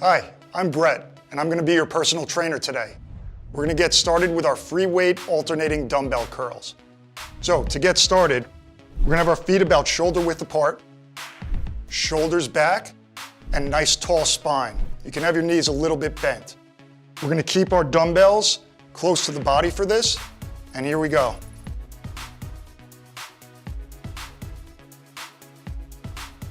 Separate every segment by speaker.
Speaker 1: Hi, I'm Brett, and I'm gonna be your personal trainer today. We're gonna get started with our free weight alternating dumbbell curls. So to get started, we're gonna have our feet about shoulder width apart, shoulders back, and nice tall spine. You can have your knees a little bit bent. We're gonna keep our dumbbells close to the body for this, and here we go.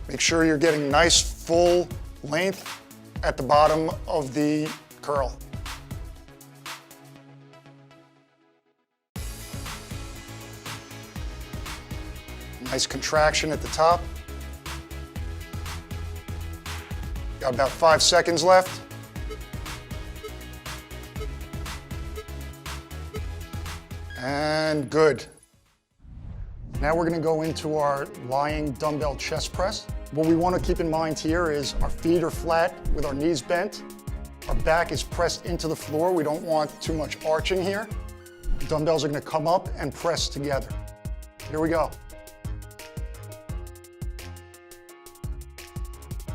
Speaker 1: Make sure you're getting nice full length at the bottom of the curl. Nice contraction at the top. Got about 5 seconds left. And good. Now we're gonna go into our lying dumbbell chest press. What we wanna keep in mind here is our feet are flat with our knees bent. Our back is pressed into the floor. We don't want too much arching here. The dumbbells are gonna come up and press together. Here we go.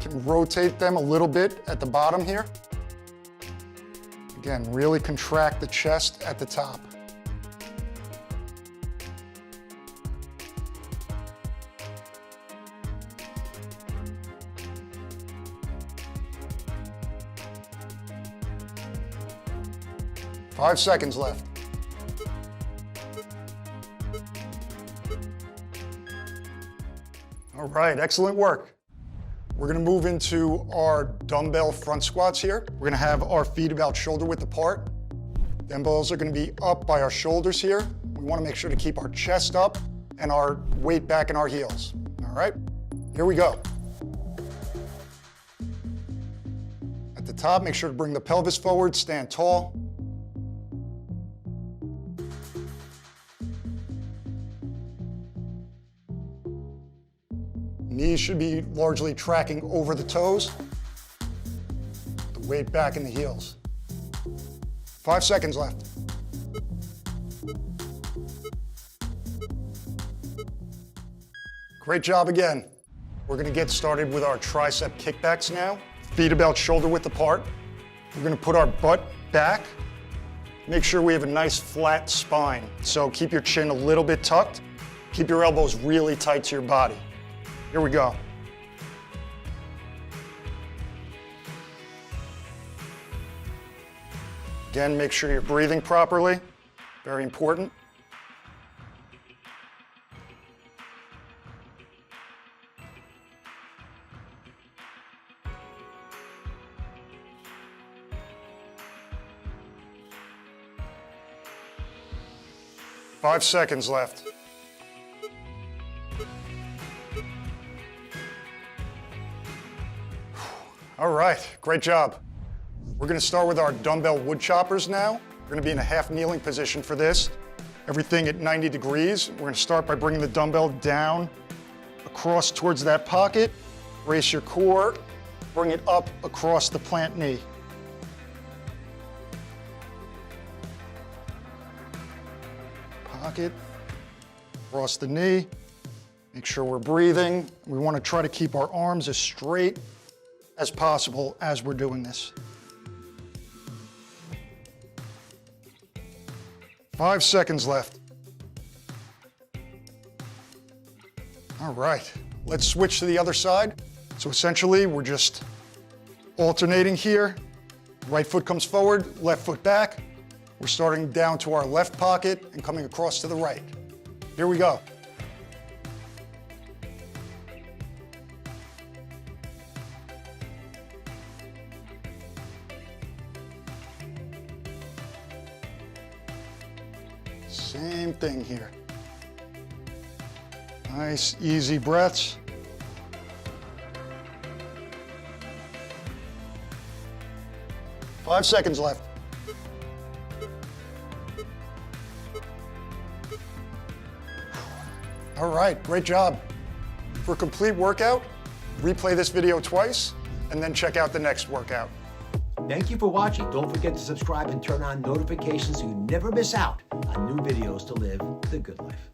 Speaker 1: Can rotate them a little bit at the bottom here. Again, really contract the chest at the top. Five seconds left. All right, excellent work. We're gonna move into our dumbbell front squats here. We're gonna have our feet about shoulder width apart. Dumbbells are gonna be up by our shoulders here. We wanna make sure to keep our chest up and our weight back in our heels. All right, here we go. At the top, make sure to bring the pelvis forward, stand tall. Knees should be largely tracking over the toes. The weight back in the heels. 5 seconds left. Great job again. We're gonna get started with our tricep kickbacks now. Feet about shoulder width apart. We're gonna put our butt back. Make sure we have a nice flat spine. So keep your chin a little bit tucked. Keep your elbows really tight to your body. Here we go. Again, make sure you're breathing properly. Very important. Five seconds left. All right, great job. We're gonna start with our dumbbell wood choppers now. We're gonna be in a half kneeling position for this. Everything at 90 degrees. We're gonna start by bringing the dumbbell down across towards that pocket. Brace your core, bring it up across the plant knee. Pocket, across the knee. Make sure we're breathing. We wanna try to keep our arms as straight as possible as we're doing this. 5 seconds left. All right, let's switch to the other side. So essentially, we're just alternating here. Right foot comes forward, left foot back. We're starting down to our left pocket and coming across to the right. Here we go. Same thing here. Nice, easy breaths. Five seconds left. All right, great job. For a complete workout, replay this video twice and then check out the next workout.
Speaker 2: Thank you for watching. Don't forget to subscribe and turn on notifications so you never miss out on new videos to live the good life.